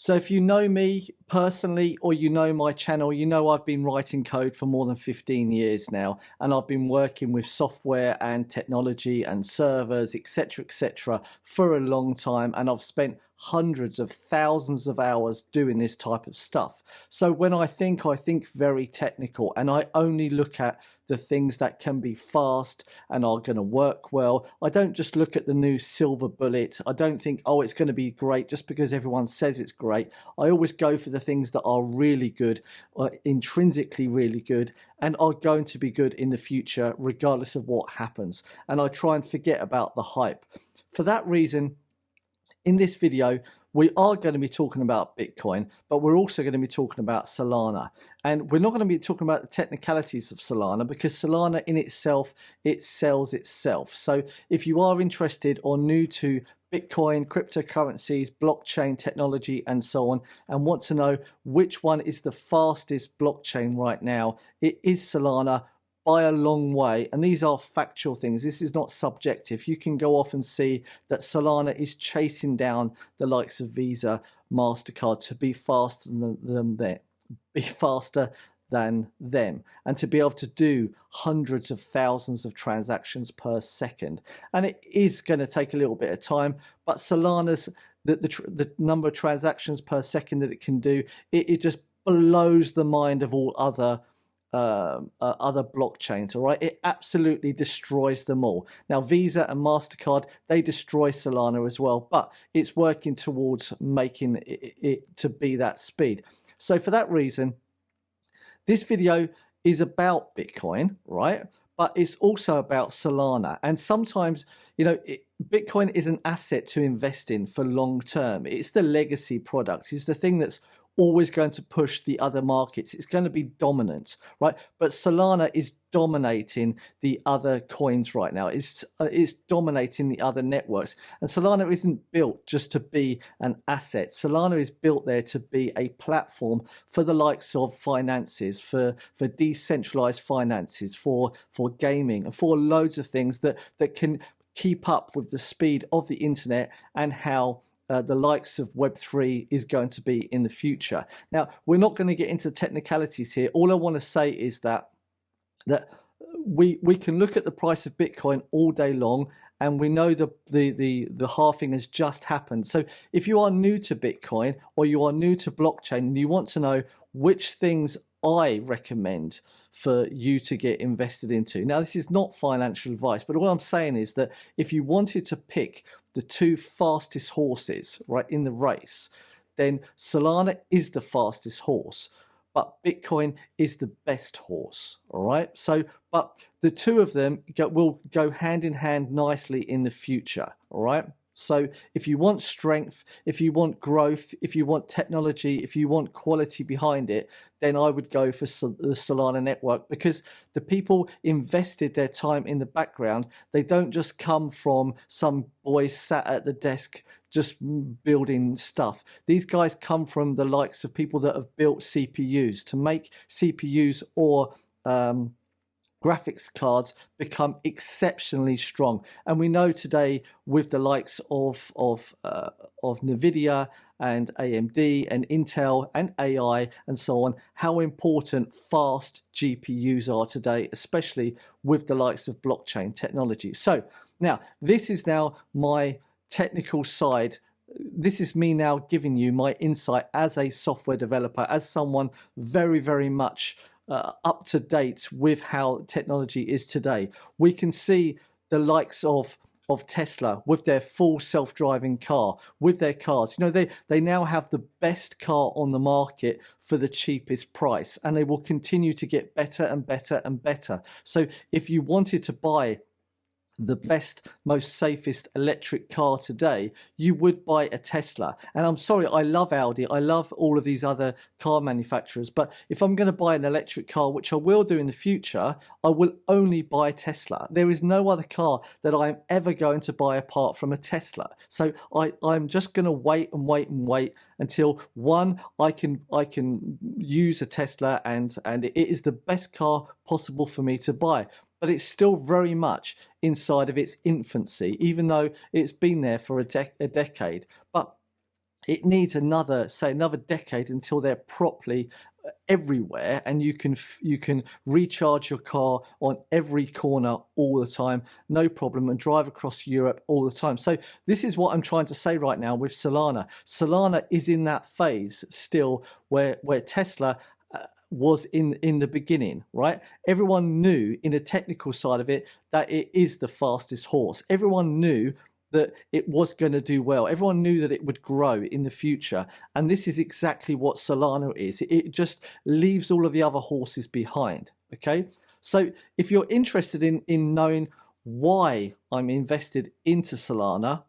So if you know me personally or you know my channel, you know I've been writing code for more than 15 years now, and I've been working with software and technology and servers, etc., for a long time, and I've spent hundreds of thousands of hours doing this type of stuff. So when I think very technical, and I only look at the things that can be fast and are going to work well. I don't just look at the new silver bullet. I don't think, oh, it's going to be great just because everyone says it's great. I always go for the things that are really good, intrinsically really good, and are going to be good in the future regardless of what happens. And I try and forget about the hype. For that reason, in this video, we are going to be talking about Bitcoin, but we're also going to be talking about Solana. And we're not going to be talking about the technicalities of Solana because Solana in itself, it sells itself. So if you are interested or new to Bitcoin, cryptocurrencies, blockchain technology, and so on, and want to know which one is the fastest blockchain right now, it is Solana by a long way. And these are factual things. This is not subjective. You can go off and see that Solana is chasing down the likes of Visa, MasterCard to be faster than them, and to be able to do hundreds of thousands of transactions per second. And it is going to take a little bit of time, but Solana's the number of transactions per second that it can do, it just blows the mind of all other blockchains. All right, it absolutely destroys them all. Now Visa and MasterCard, they destroy Solana as well, but it's working towards making it to be that speed. So for that reason, this video is about Bitcoin, right? But it's also about Solana. And sometimes, you know, Bitcoin is an asset to invest in for long term. It's the legacy product. It's the thing that's always going to push the other markets. It's going to be dominant, right? But Solana is dominating the other coins right now. It's dominating the other networks. And Solana isn't built just to be an asset. Solana is built there to be a platform for the likes of finances, for decentralized finances, for gaming, and for loads of things that can keep up with the speed of the internet and how the likes of Web3 is going to be in the future. Now, we're not going to get into technicalities here. All I want to say is that we can look at the price of Bitcoin all day long, and we know the halving has just happened. So if you are new to Bitcoin or you are new to blockchain and you want to know which things I recommend for you to get invested into. Now, this is not financial advice, but what I'm saying is that if you wanted to pick the two fastest horses, right, in the race, then Solana is the fastest horse, but Bitcoin is the best horse, all right? So, but the two of them will go hand in hand nicely in the future, all right? So if you want strength, if you want growth, if you want technology, if you want quality behind it, then I would go for the Solana network, because the people invested their time in the background. They don't just come from some boy sat at the desk just building stuff. These guys come from the likes of people that have built CPUs to make CPUs or graphics cards become exceptionally strong. And we know today with the likes of NVIDIA and AMD and Intel and AI and so on, how important fast GPUs are today, especially with the likes of blockchain technology. So now, this is now my technical side. This is me now giving you my insight as a software developer, as someone very, very much up to date with how technology is today. We can see the likes of Tesla with their full self-driving car, with their cars. You know, they now have the best car on the market for the cheapest price, and they will continue to get better and better and better. So if you wanted to buy the best, most safest electric car today, you would buy a Tesla. And I'm sorry, I love Audi, I love all of these other car manufacturers, but if I'm going to buy an electric car, which I will do in the future, I will only buy Tesla. There is no other car that I'm ever going to buy apart from a Tesla. So I'm just going to wait until one, I can use a Tesla and it is the best car possible for me to buy. But it's still very much inside of its infancy, even though it's been there for a decade. But it needs another, say, another decade until they're properly everywhere, and you can recharge your car on every corner all the time, no problem, and drive across Europe all the time. So this is what I'm trying to say right now with Solana. Solana is in that phase still where Tesla was in the beginning, right? Everyone knew in the technical side of it that it is the fastest horse. Everyone knew that it was going to do well. Everyone knew that it would grow in the future. And this is exactly what Solana is. It just leaves all of the other horses behind, okay? So if you're interested in knowing why I'm invested into Solana,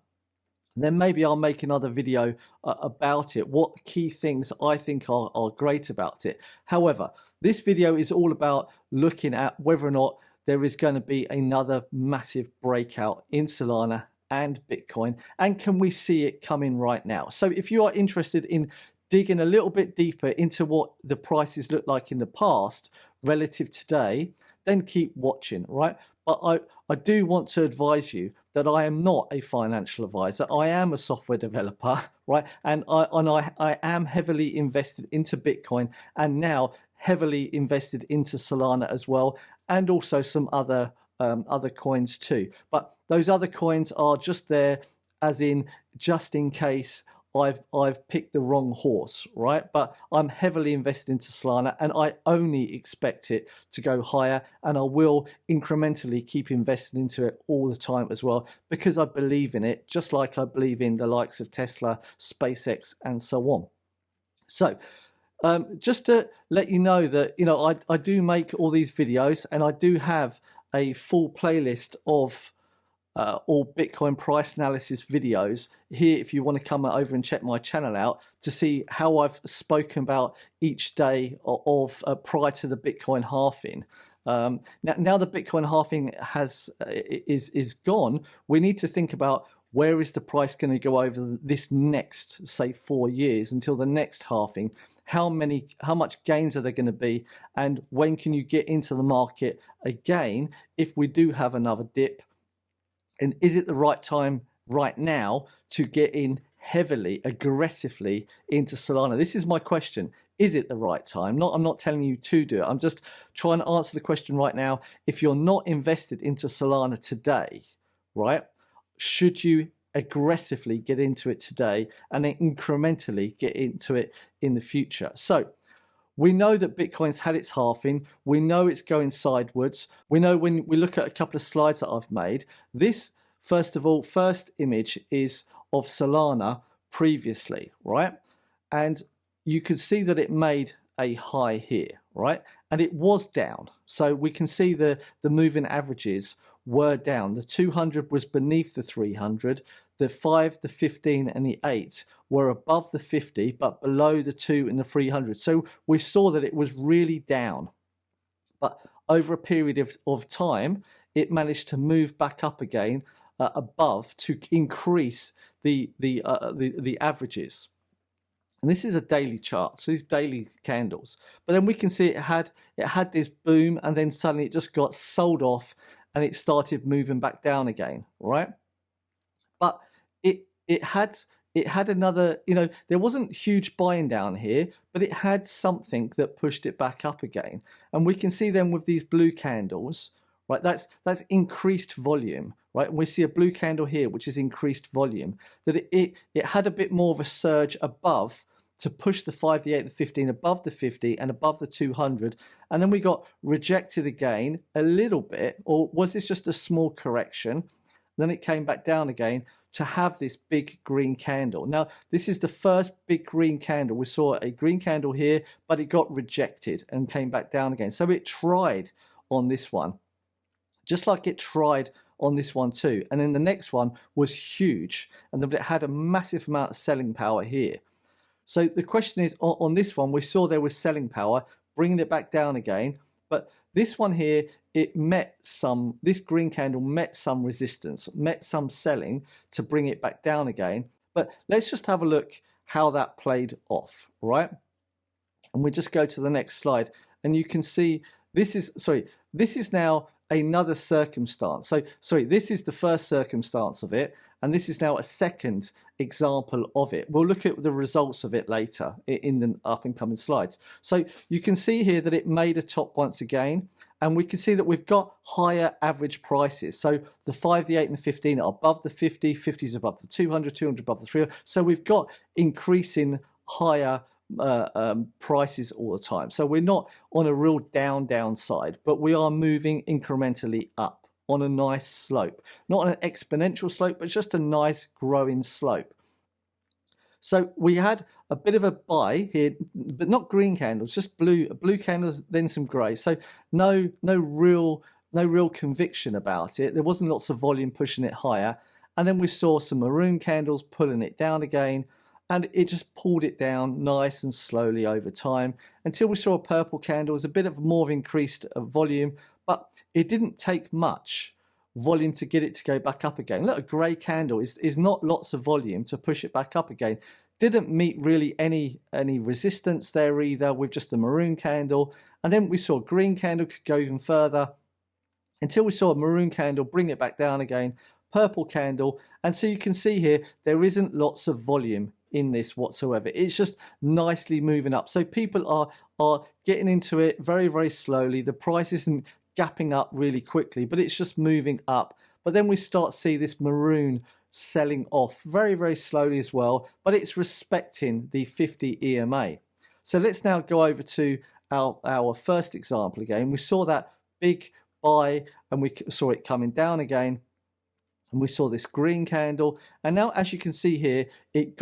then maybe I'll make another video about it, what key things I think are great about it. However, this video is all about looking at whether or not there is going to be another massive breakout in Solana and Bitcoin, and can we see it coming right now? So if you are interested in digging a little bit deeper into what the prices look like in the past relative to today, then keep watching, right? But I do want to advise you that I am not a financial advisor. I am a software developer, right? And I am heavily invested into Bitcoin, and now heavily invested into Solana as well, and also some other coins too. But those other coins are just there as in just in case I've picked the wrong horse, right? But I'm heavily invested into Solana, and I only expect it to go higher, and I will incrementally keep investing into it all the time as well, because I believe in it, just like I believe in the likes of Tesla, SpaceX, and so on. So just to let you know that, you know, I do make all these videos, and I do have a full playlist of all Bitcoin price analysis videos here if you want to come over and check my channel out to see how I've spoken about each day of prior to the Bitcoin halving. Now the Bitcoin halving is gone, we need to think about where is the price going to go over this next, say, 4 years until the next halving. How much gains are there going to be, and when can you get into the market again if we do have another dip? And is it the right time right now to get in heavily, aggressively into Solana? This is my question. Is it the right time? I'm not telling you to do it. I'm just trying to answer the question right now. If you're not invested into Solana today, right, should you aggressively get into it today and then incrementally get into it in the future? So we know that Bitcoin's had its halving. We know it's going sideways. We know when we look at a couple of slides that I've made, this, first of all, first image is of Solana previously, right? And you can see that it made a high here, right? And it was down. So we can see the moving averages were down. The 200 was beneath the 300. The 5, the 15, and the 8 were above the 50, but below the 2 and the 300. So we saw that it was really down. But over a period of time, it managed to move back up again above to increase the averages. And this is a daily chart, so these daily candles. But then we can see it had this boom, and then suddenly it just got sold off, and it started moving back down again, right? But it had another, you know, there wasn't huge buying down here, but it had something that pushed it back up again. And we can see then with these blue candles, right, that's increased volume, right? And we see a blue candle here, which is increased volume, that it had a bit more of a surge above to push the 5, the 8, the 15 above the 50 and above the 200. And then we got rejected again a little bit, or was this just a small correction? Then it came back down again to have this big green candle. Now, this is the first big green candle. We saw a green candle here, but it got rejected and came back down again. So it tried on this one, just like it tried on this one too. And then the next one was huge, and then it had a massive amount of selling power here. So the question is, on this one, we saw there was selling power, bringing it back down again. But this one here, this green candle met some resistance, met some selling to bring it back down again. But let's just have a look how that played off, right? And we just go to the next slide, and you can see this is now another circumstance. So, sorry, this is the first circumstance of it, And this is now a second example of it. We'll look at the results of it later in the up and coming slides. So you can see here that it made a top once again, and we can see that we've got higher average prices. So the 5, the 8, and the 15 are above the 50, 50 is above the 200, 200 above the 300. So we've got increasing higher prices all the time. So we're not on a real downside, but we are moving incrementally up on a nice slope, not an exponential slope, but just a nice growing slope. So we had a bit of a buy here, but not green candles, just blue candles, then some grey. So no real conviction about it. There wasn't lots of volume pushing it higher, and then we saw some maroon candles pulling it down again, and it just pulled it down nice and slowly over time until we saw a purple candle. It was a bit of more of increased volume, but it didn't take much volume to get it to go back up again. Look, a grey candle is not lots of volume to push it back up again. Didn't meet really any resistance there either with just a maroon candle. And then we saw a green candle could go even further until we saw a maroon candle bring it back down again, purple candle. And so you can see here, there isn't lots of volume in this whatsoever. It's just nicely moving up. So people are getting into it very, very slowly. The price isn't gapping up really quickly, but it's just moving up. But then we start to see this maroon selling off very, very slowly as well, but it's respecting the 50 EMA. So let's now go over to our first example again. We saw that big buy and we saw it coming down again, and we saw this green candle, and now as you can see here, it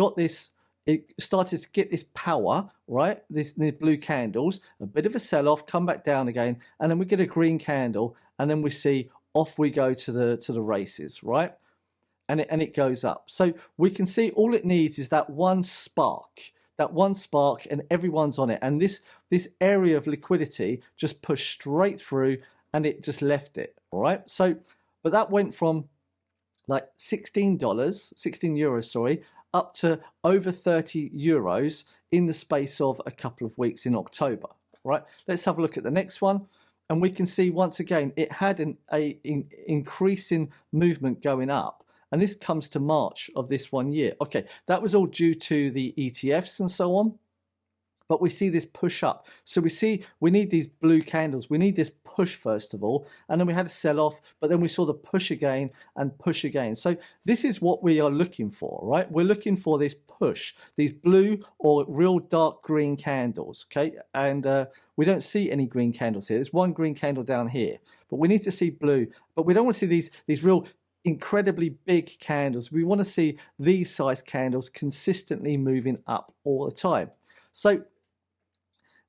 started to get this power, right? The blue candles, a bit of a sell-off, come back down again, and then we get a green candle, and then we see off we go to the races, right? And it goes up. So we can see all it needs is that one spark, and everyone's on it. And this area of liquidity just pushed straight through, and it just left it, all right? So, but that went from like $16, €16, up to over €30 in the space of a couple of weeks in October, right? Let's have a look at the next one. And we can see once again, it had an increasing movement going up. And this comes to March of this 1 year. Okay, that was all due to the ETFs and so on. But we see this push up. So we need these blue candles. We need this push first of all. And then we had a sell off, but then we saw the push again and push again. So this is what we are looking for, right? We're looking for this push, these blue or real dark green candles, okay? And we don't see any green candles here. There's one green candle down here, but we need to see blue. But we don't want to see these real incredibly big candles. We want to see these size candles consistently moving up all the time. So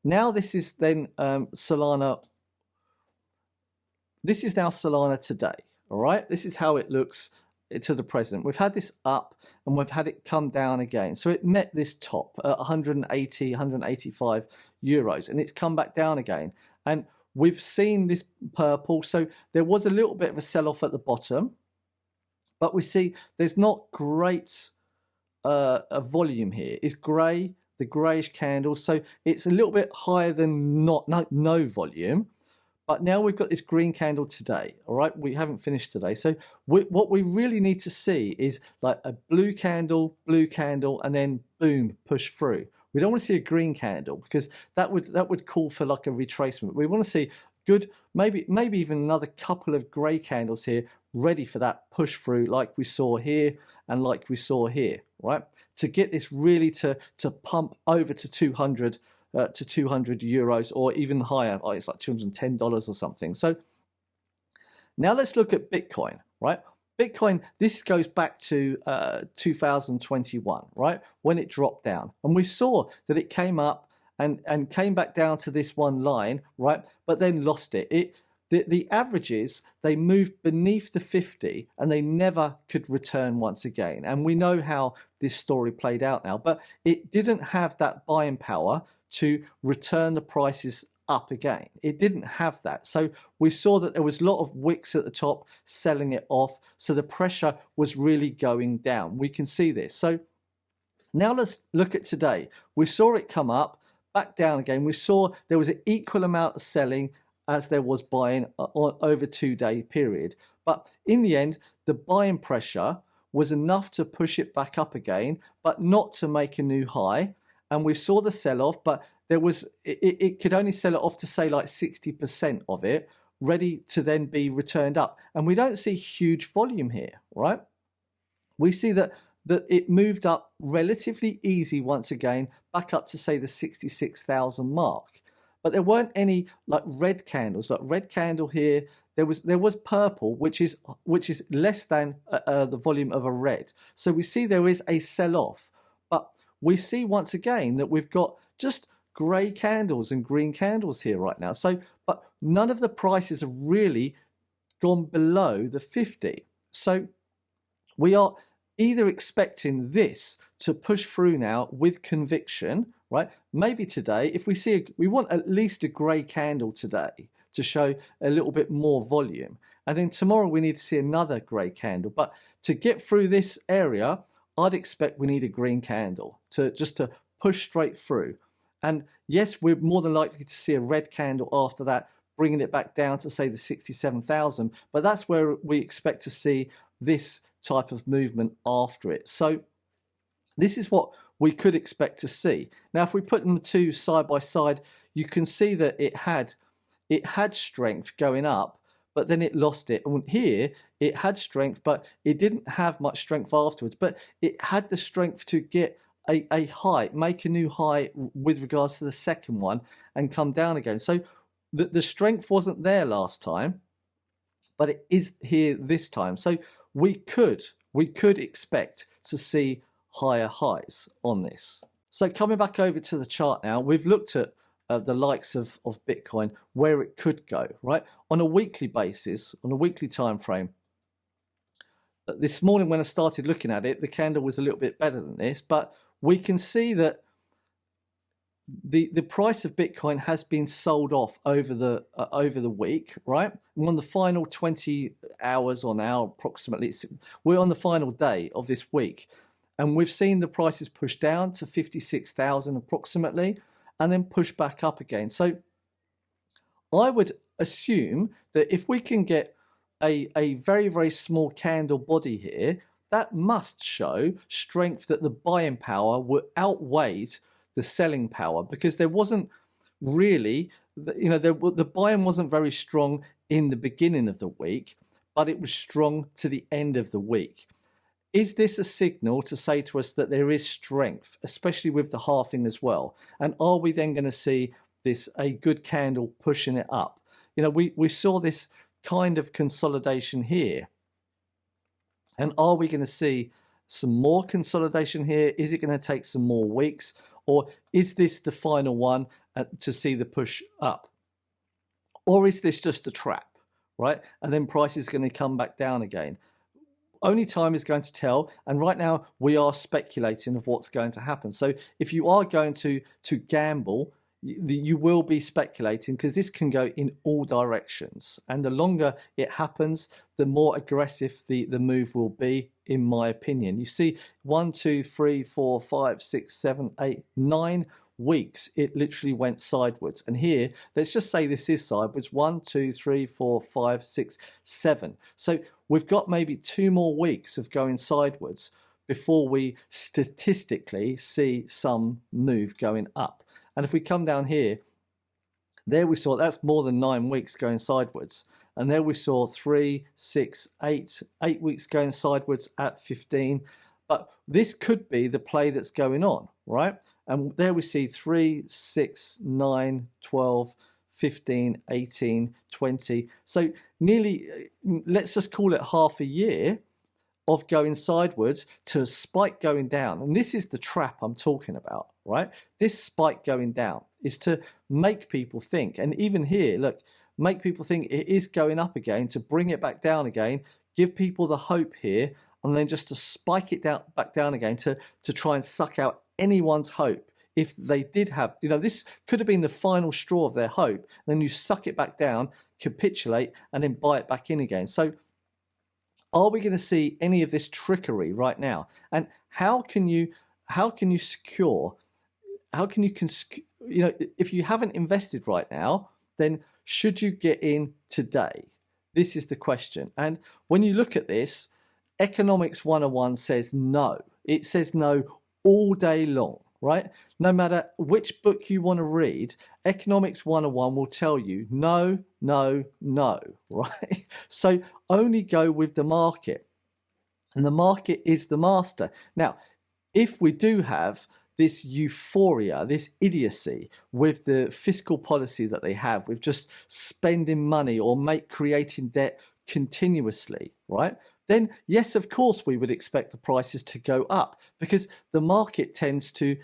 now this is then Solana. This is now Solana today, all right? This is how it looks to the present. We've had this up and we've had it come down again. So it met this top at 180, 185 euros, and it's come back down again. And we've seen this purple. So there was a little bit of a sell-off at the bottom, but we see there's not great a volume here. It's grey, the greyish candle, so it's a little bit higher than no volume. But now we've got this green candle today, all right? We haven't finished today. So what we really need to see is like a blue candle, and then boom, push through. We don't want to see a green candle because that would call for like a retracement. We want to see good, maybe even another couple of grey candles here ready for that push through like we saw here and like we saw here, right? To get this really to pump over to 200 euros or even higher. Oh, it's like $210 or something. So now let's look at Bitcoin, right? Bitcoin, this goes back to 2021, right? When it dropped down. And we saw that it came up and came back down to this one line, right? But then lost it. The averages, they moved beneath the 50 and they never could return once again. And we know how this story played out now, but it didn't have that buying power to return the prices up again. It didn't have that. So we saw that there was a lot of wicks at the top selling it off. So the pressure was really going down. We can see this. So now let's look at today. We saw it come up, back down again. We saw there was an equal amount of selling as there was buying over a 2-day period. But in the end, the buying pressure was enough to push it back up again, but not to make a new high. And we saw the sell-off, but it could only sell it off to say like 60% of it, ready to then be returned up. And we don't see huge volume here, right? We see that it moved up relatively easy once again, back up to say the 66,000 mark. But there weren't any like red candles, like red candle here. There was purple, which is less than the volume of a red. So we see there is a sell-off, but we see once again that we've got just grey candles and green candles here right now. So, but none of the prices have really gone below the 50. So we are either expecting this to push through now with conviction, right? Maybe today, if we see, we want at least a grey candle today to show a little bit more volume. And then tomorrow we need to see another grey candle. But to get through this area, I'd expect we need a green candle to push straight through. And yes, we're more than likely to see a red candle after that, bringing it back down to say the 67,000. But that's where we expect to see this type of movement after it. So this is what we could expect to see. Now, if we put them two side by side, you can see that it had strength going up, but then it lost it. And here it had strength, but it didn't have much strength afterwards. But it had the strength to get a high, make a new high with regards to the second one and come down again. So the strength wasn't there last time, but it is here this time. So we could expect to see higher highs on this. So coming back over to the chart now, we've looked at the likes of Bitcoin, where it could go, right? On a weekly basis, on a weekly time frame. This morning when I started looking at it, the candle was a little bit better than this, but we can see that the price of Bitcoin has been sold off over the week, right? And on the final 20 hours or now approximately, we're on the final day of this week, and we've seen the prices push down to 56,000 approximately, and then push back up again. So I would assume that if we can get a very, very small candle body here, that must show strength, that the buying power outweighed the selling power, because there wasn't really, the buying wasn't very strong in the beginning of the week, but it was strong to the end of the week. Is this a signal to say to us that there is strength, especially with the halving as well? And are we then going to see a good candle pushing it up? We saw this kind of consolidation here. And are we going to see some more consolidation here? Is it going to take some more weeks? Or is this the final one to see the push up? Or is this just a trap, right? And then price is going to come back down again. Only time is going to tell, and right now we are speculating of what's going to happen. So if you are going to gamble, you will be speculating, because this can go in all directions, and the longer it happens, the more aggressive the move will be, in my opinion. You see 1, 2, 3, 4, 5, 6, 7, 8, 9 weeks it literally went sideways. And here, let's just say this is sideways, 1, 2, 3, 4, 5, 6, 7. So we've got maybe 2 more weeks of going sideways before we statistically see some move going up. And if we come down here, there we saw that's more than 9 weeks going sideways. And there we saw 3, 6, 8 weeks going sideways at 15. But this could be the play that's going on, right? And there we see 3, 6, 9, 12, 15, 18, 20. So nearly, let's just call it half a year of going sideways to a spike going down. And this is the trap I'm talking about, right? This spike going down is to make people think. And even here, look, make people think it is going up again, to bring it back down again, give people the hope here, and then just to spike it down, back down again to try and suck out anyone's hope. If they did have, this could have been the final straw of their hope, then you suck it back down, capitulate, and then buy it back in again. So are we going to see any of this trickery right now? And how can you secure, if you haven't invested right now, then should you get in today? This is the question. And when you look at this, Economics 101 says no. It says no all day long, right? No matter which book you want to read, Economics 101 will tell you no, no, no, right? So only go with the market. And the market is the master. Now, if we do have this euphoria, this idiocy with the fiscal policy that they have, with just spending money or creating debt continuously, right? Then yes, of course, we would expect the prices to go up, because the market tends to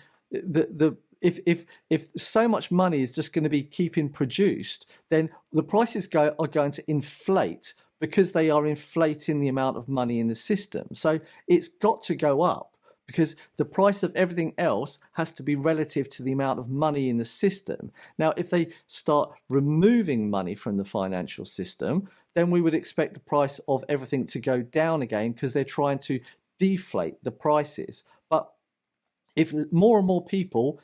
if so much money is just going to be keeping produced, then the prices are going to inflate, because they are inflating the amount of money in the system. So it's got to go up, because the price of everything else has to be relative to the amount of money in the system. Now, if they start removing money from the financial system, then we would expect the price of everything to go down again, because they're trying to deflate the prices. But if more and more people,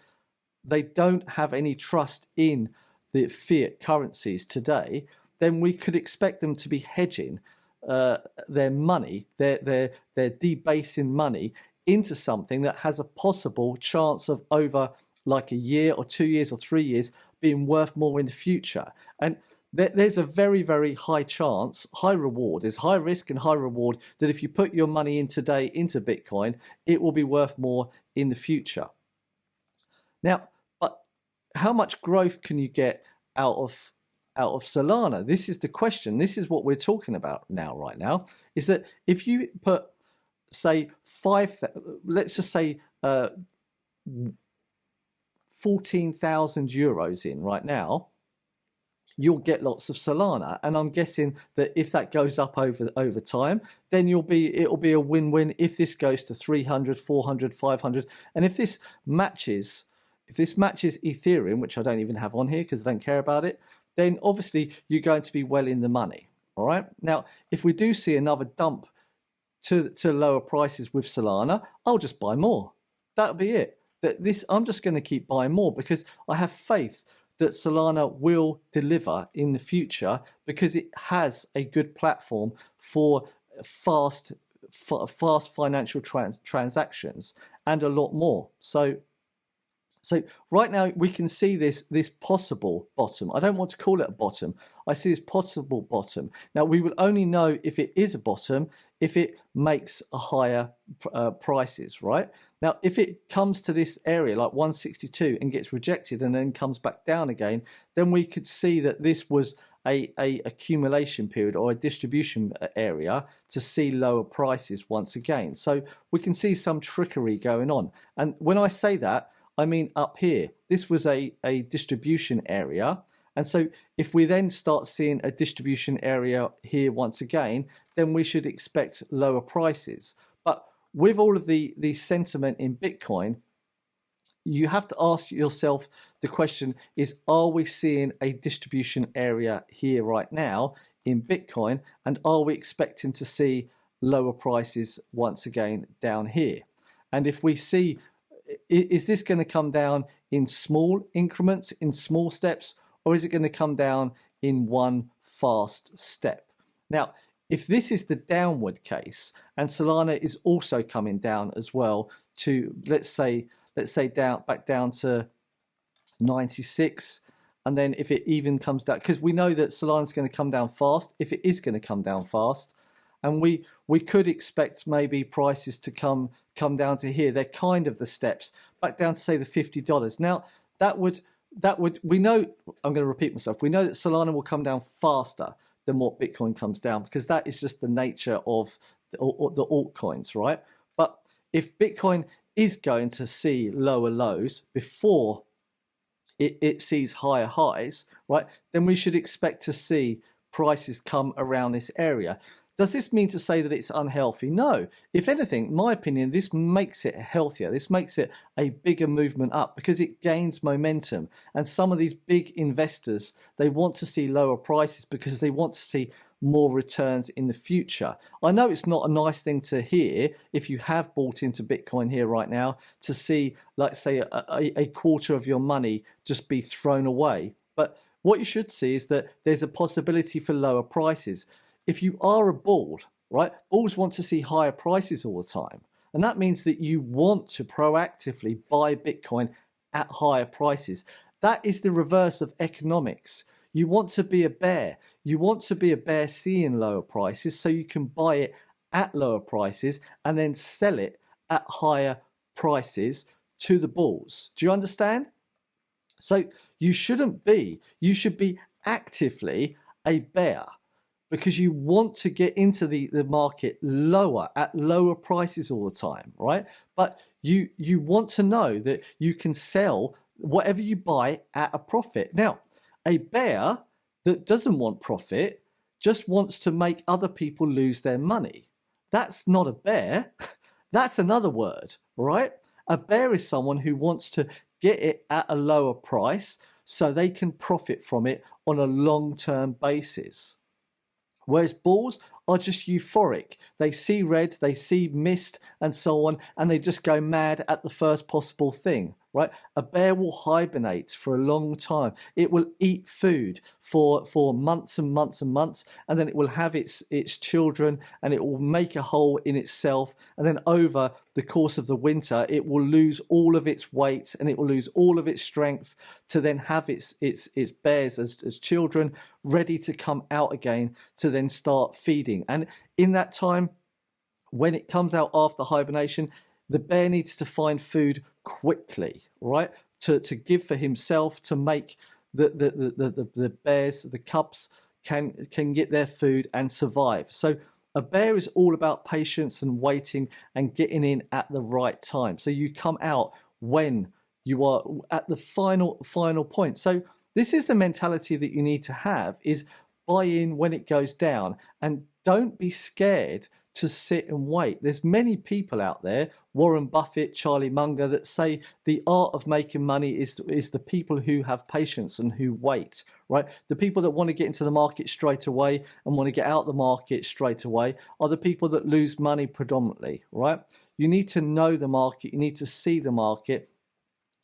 they don't have any trust in the fiat currencies today, then we could expect them to be hedging their money, they're debasing money into something that has a possible chance of, over like a year or 2 years or 3 years, being worth more in the future. And there's a very, very high chance, high reward, there's high risk and high reward, that if you put your money in today into Bitcoin, it will be worth more in the future. Now, but how much growth can you get out of Solana? This is the question. This is what we're talking about right now, is that if you put, say, let's just say 14,000 euros in right now, you'll get lots of Solana. And I'm guessing that if that goes up over time, then it'll be a win-win if this goes to 300, 400, 500. And if this matches Ethereum, which I don't even have on here because I don't care about it, then obviously you're going to be well in the money. All right. Now, if we do see another dump to lower prices with Solana, I'll just buy more. That'll be it. I'm just going to keep buying more, because I have faith that Solana will deliver in the future, because it has a good platform for fast financial transactions and a lot more. So right now we can see this possible bottom. I don't want to call it a bottom. I see this possible bottom. Now, we will only know if it is a bottom if it makes a higher prices, right? Now, if it comes to this area like 162 and gets rejected and then comes back down again, then we could see that this was a accumulation period or a distribution area to see lower prices once again. So we can see some trickery going on. And when I say that, I mean up here, this was a distribution area. And so if we then start seeing a distribution area here once again, then we should expect lower prices. But with all of the sentiment in Bitcoin, you have to ask yourself the question is, are we seeing a distribution area here right now in Bitcoin? And are we expecting to see lower prices once again down here? And if we see, is this going to come down in small increments, in small steps, or is it going to come down in one fast step? Now, if this is the downward case, and Solana is also coming down as well to, let's say back down to 96, and then if it even comes down, because we know that Solana's going to come down fast, if it is going to come down fast, and we could expect maybe prices to come down to here. They're kind of the steps back down to, say, the $50. Now that would we know, I'm going to repeat myself, we know that Solana will come down faster than what Bitcoin comes down, because that is just the nature of the altcoins, right? But if Bitcoin is going to see lower lows before it sees higher highs, right, then we should expect to see prices come around this area. Does this mean to say that it's unhealthy? No. If anything, in my opinion, this makes it healthier. This makes it a bigger movement up, because it gains momentum. And some of these big investors, they want to see lower prices because they want to see more returns in the future. I know it's not a nice thing to hear if you have bought into Bitcoin here right now, to see, like, say, a quarter of your money just be thrown away. But what you should see is that there's a possibility for lower prices. If you are a bull, right? Bulls want to see higher prices all the time. And that means that you want to proactively buy Bitcoin at higher prices. That is the reverse of economics. You want to be a bear. You want to be a bear seeing lower prices so you can buy it at lower prices and then sell it at higher prices to the bulls. Do you understand? So you shouldn't be. You should be actively a bear because you want to get into the market lower at lower prices all the time, right? But you want to know that you can sell whatever you buy at a profit. Now, a bear that doesn't want profit just wants to make other people lose their money. That's not a bear. That's another word, right? A bear is someone who wants to get it at a lower price so they can profit from it on a long-term basis. Whereas bulls are just euphoric. They see red, they see mist and so on, and they just go mad at the first possible thing, right? A bear will hibernate for a long time. It will eat food for months and months and months, and then it will have its children, and it will make a hole in itself, and then over the course of the winter, it will lose all of its weight and it will lose all of its strength to then have its bears as children ready to come out again to then start feeding. And in that time, when it comes out after hibernation, the bear needs to find food quickly, right? To give for himself, to make the bears, the cubs can get their food and survive. So a bear is all about patience and waiting and getting in at the right time. So you come out when you are at the final point. So this is the mentality that you need to have, is buy in when it goes down and don't be scared to sit and wait. There's many people out there, Warren Buffett, Charlie Munger, that say the art of making money is the people who have patience and who wait, right? The people that want to get into the market straight away and want to get out the market straight away are the people that lose money predominantly, right? You need to know the market, you need to see the market,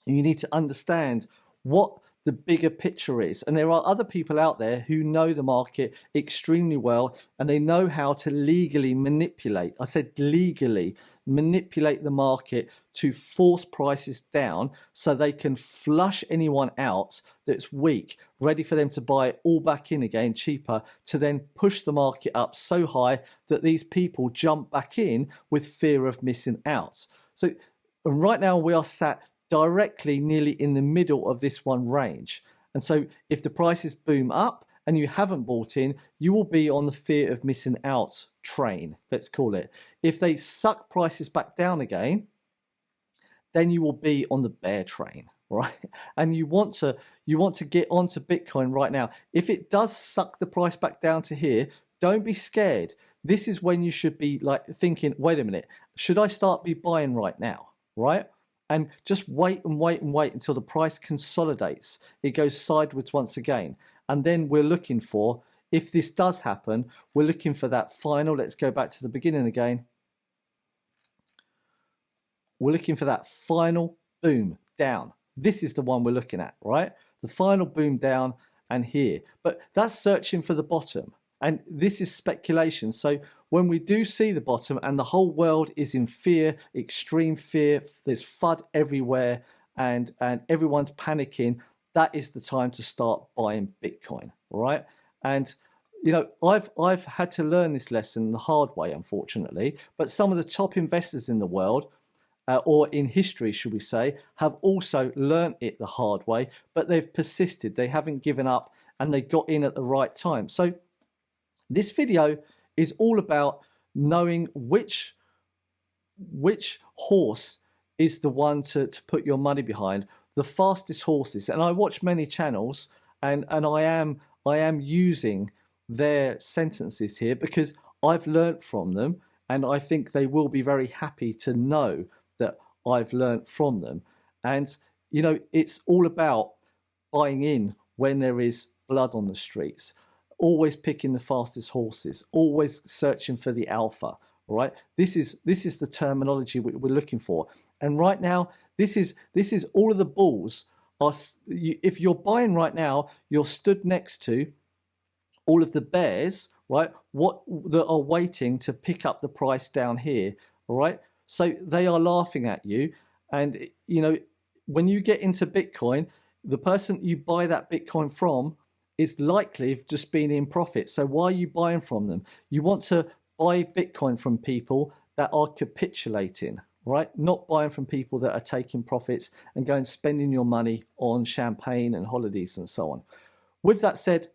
and you need to understand what the bigger picture is. And there are other people out there who know the market extremely well, and they know how to legally manipulate. I said legally manipulate the market to force prices down so they can flush anyone out that's weak, ready for them to buy it all back in again cheaper, to then push the market up so high that these people jump back in with fear of missing out. So right now we are sat directly nearly in the middle of this one range. And so if the prices boom up and you haven't bought in, you will be on the fear of missing out train, let's call it. If they suck prices back down again, then you will be on the bear train, right? And you want to get onto Bitcoin right now. If it does suck the price back down to here, don't be scared. This is when you should be like thinking, wait a minute, should I start be buying right now, right? And just wait and wait and wait until the price consolidates. It goes sideways once again. And then we're looking for, if this does happen, we're looking for that final, let's go back to the beginning again. We're looking for that final boom down. This is the one we're looking at, right? The final boom down and here. But that's searching for the bottom. And this is speculation. So when we do see the bottom and the whole world is in fear, extreme fear, there's FUD everywhere and everyone's panicking, that is the time to start buying Bitcoin, right? And you know, I've had to learn this lesson the hard way, unfortunately, but some of the top investors in the world, or in history, should we say, have also learned it the hard way, but they've persisted, they haven't given up, and they got in at the right time. So this video is all about knowing which horse is the one to put your money behind, the fastest horses. And I watch many channels, and I am using their sentences here because I've learnt from them, and I think they will be very happy to know that I've learnt from them. And you know, it's all about buying in when there is blood on the streets. Always picking the fastest horses, always searching for the alpha, right? This is the terminology we're looking for. And right now, this is all of the bulls are, if you're buying right now, you're stood next to all of the bears, right, what that are waiting to pick up the price down here, all right? So they are laughing at you. And, you know, when you get into Bitcoin, the person you buy that Bitcoin from is likely just been in profit. So why are you buying from them? You want to buy Bitcoin from people that are capitulating, right? Not buying from people that are taking profits and going spending your money on champagne and holidays and so on. With that said,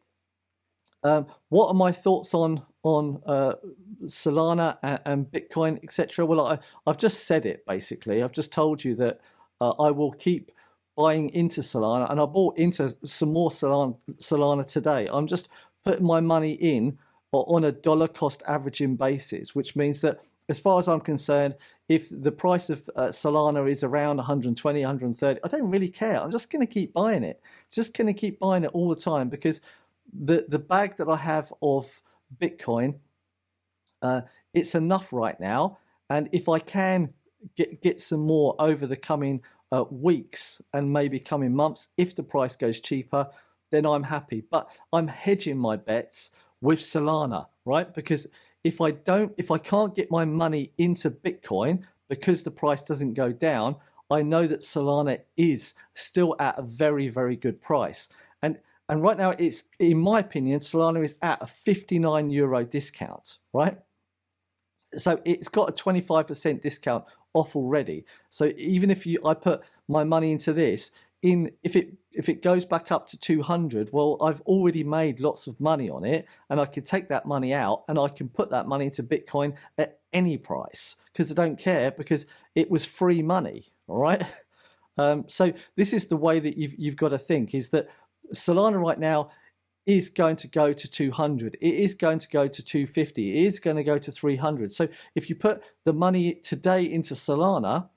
what are my thoughts on Solana and Bitcoin, etc.? Well, I've just said it basically. I've just told you that I will keep buying into Solana, and I bought into some more Solana today. I'm just putting my money in on a dollar cost averaging basis, which means that as far as I'm concerned, if the price of Solana is around 120, 130, I don't really care. I'm just going to keep buying it. Just going to keep buying it all the time, because the bag that I have of Bitcoin, it's enough right now. And if I can get some more over the coming weeks and maybe coming months, if the price goes cheaper, then I'm happy. But I'm hedging my bets with Solana, right? Because if I can't get my money into Bitcoin because the price doesn't go down, I know that Solana is still at a very, very good price. And right now, it's, in my opinion, Solana is at a €59 discount, right? So it's got a 25% discount off already. So even if I put my money into this, if it goes back up to 200, well, I've already made lots of money on it, and I could take that money out and I can put that money into Bitcoin at any price, because I don't care, because it was free money, all right? So this is the way that you've got to think, is that Solana right now is going to go to 200. It is going to go to 250. It is going to go to 300. So if you put the money today into Solana,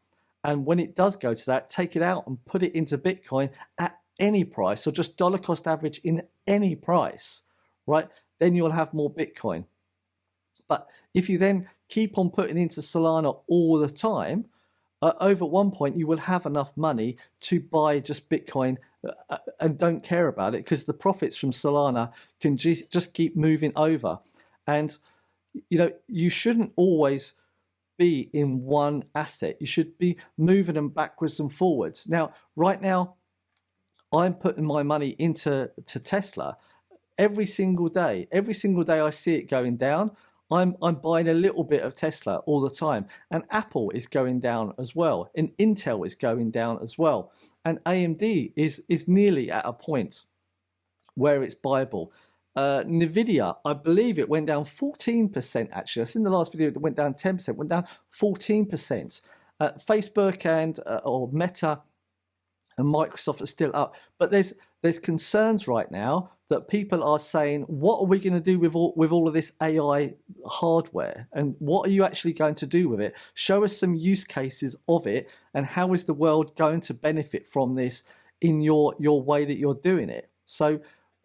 and when it does go to that, take it out and put it into Bitcoin at any price, or just dollar cost average in any price, right? Then you'll have more Bitcoin. But if you then keep on putting into Solana all the time, over at one point you will have enough money to buy just Bitcoin and don't care about it, because the profits from Solana can just keep moving over. And you know, you shouldn't always be in one asset. You should be moving them backwards and forwards. Now, right now, I'm putting my money into Tesla every single day. Every single day I see it going down, I'm buying a little bit of Tesla all the time. And Apple is going down as well. And Intel is going down as well. And AMD is nearly at a point where it's buyable. Nvidia, I believe it went down 14% actually. I seen the last video, it went down 10%, went down 14%. Facebook and or Meta and Microsoft are still up, but there's concerns right now that people are saying, what are we going to do with all of this AI hardware, and what are you actually going to do with it? Show us some use cases of it, and how is the world going to benefit from this in your way that you're doing it? So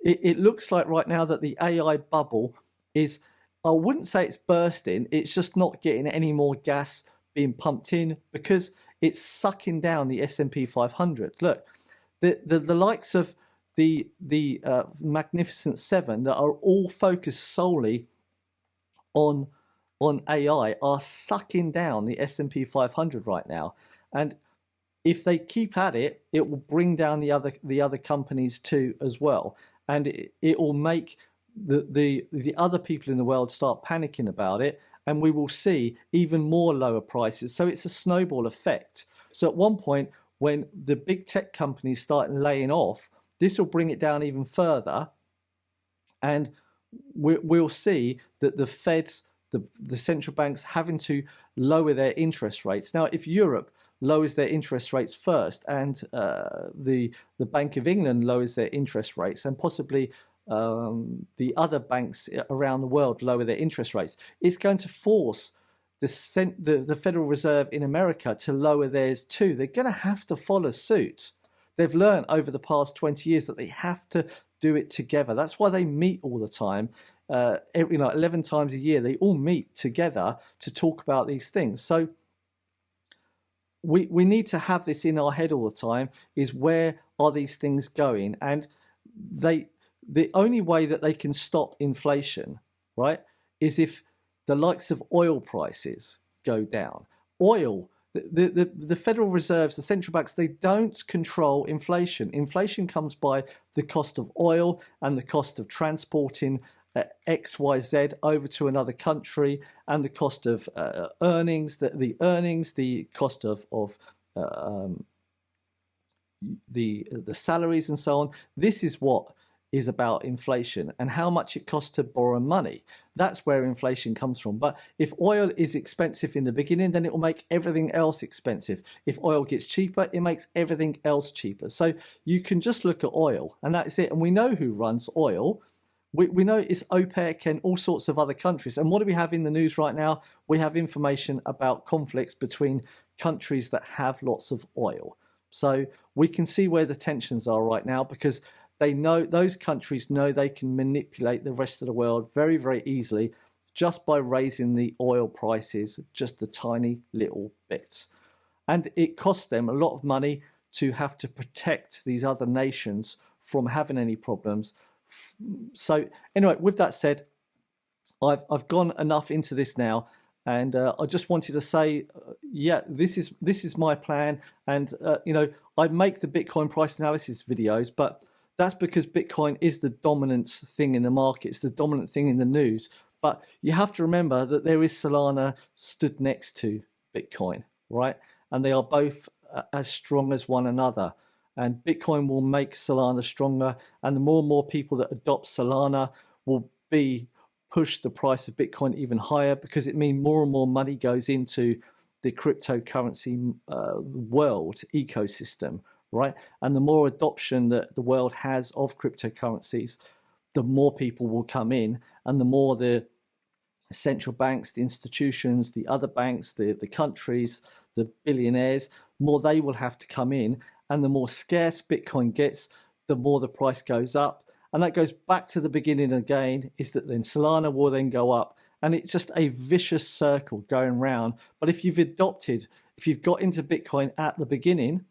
it looks like right now that the AI bubble is, I wouldn't say it's bursting, it's just not getting any more gas being pumped in, because it's sucking down the S&P 500. Look, the likes of the Magnificent Seven that are all focused solely on AI are sucking down the S&P 500 right now. And if they keep at it, it will bring down the other companies too as well. And it will make the other people in the world start panicking about it, and we will see even more lower prices. So it's a snowball effect. So at one point, when the big tech companies start laying off, this will bring it down even further, and we'll see that the Feds, the central banks, having to lower their interest rates. Now, if Europe lowers their interest rates first, and the Bank of England lowers their interest rates, and possibly the other banks around the world lower their interest rates, it's going to force the Federal Reserve in America to lower theirs too. They're going to have to follow suit. They've learned over the past 20 years that they have to do it together. That's why they meet all the time. 11 times a year, they all meet together to talk about these things. So we need to have this in our head all the time, is where are these things going? And the only way that they can stop inflation, right, is if the likes of oil prices go down. Oil, the Federal Reserves, the central banks, they don't control inflation. Inflation comes by the cost of oil and the cost of transporting XYZ over to another country, and the cost of earnings, the cost of the salaries and so on. This is what is about inflation, and how much it costs to borrow money. That's where inflation comes from. But if oil is expensive in the beginning, then it will make everything else expensive. If oil gets cheaper, it makes everything else cheaper. So you can just look at oil, and that's it. And we know who runs oil. We know it's OPEC and all sorts of other countries. And what do we have in the news right now? We have information about conflicts between countries that have lots of oil. So we can see where the tensions are right now, because they know, those countries know they can manipulate the rest of the world very, very easily just by raising the oil prices just a tiny little bit. And it costs them a lot of money to have to protect these other nations from having any problems. So anyway, with that said, I've gone enough into this now, and I just wanted to say, yeah, this is my plan. And you know, I make the Bitcoin price analysis videos, but that's because Bitcoin is the dominant thing in the market. It's the dominant thing in the news. But you have to remember that there is Solana stood next to Bitcoin, right? And they are both as strong as one another. And Bitcoin will make Solana stronger. And the more and more people that adopt Solana will push the price of Bitcoin even higher, because it means more and more money goes into the cryptocurrency world ecosystem, right? And the more adoption that the world has of cryptocurrencies, the more people will come in, and the more the central banks, the institutions, the other banks, the countries, the billionaires, more they will have to come in. And the more scarce Bitcoin gets, the more the price goes up. And that goes back to the beginning again, is that then Solana will then go up. And it's just a vicious circle going round. But if you've got into Bitcoin at the beginning,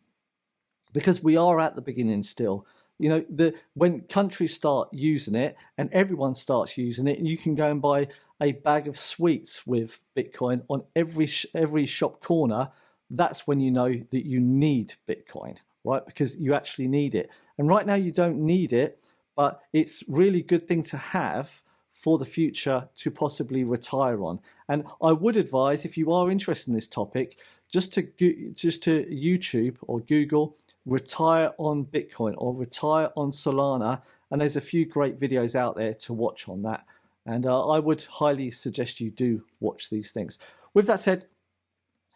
because we are at the beginning still, you know, when countries start using it and everyone starts using it, you can go and buy a bag of sweets with Bitcoin on every shop corner. That's when you know that you need Bitcoin, right? Because you actually need it. And right now you don't need it, but it's really good thing to have for the future to possibly retire on. And I would advise, if you are interested in this topic, just to YouTube or Google retire on Bitcoin or retire on Solana. And there's a few great videos out there to watch on that. And I would highly suggest you do watch these things. With that said,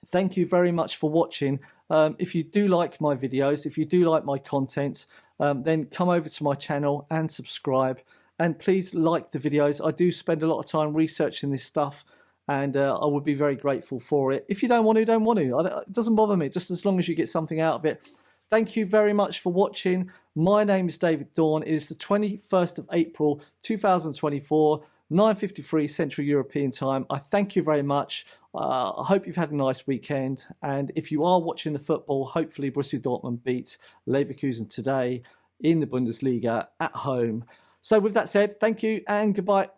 thank you very much for watching. If you do like my videos, if you do like my content, then come over to my channel and subscribe. And please like the videos. I do spend a lot of time researching this stuff, and I would be very grateful for it. If you don't want to, don't want to. It doesn't bother me, just as long as you get something out of it. Thank you very much for watching. My name is David Dawn. It is the 21st of April 2024, 9:53 Central European Time. I thank you very much. I hope you've had a nice weekend. And if you are watching the football, hopefully Borussia Dortmund beats Leverkusen today in the Bundesliga at home. So with that said, thank you and goodbye.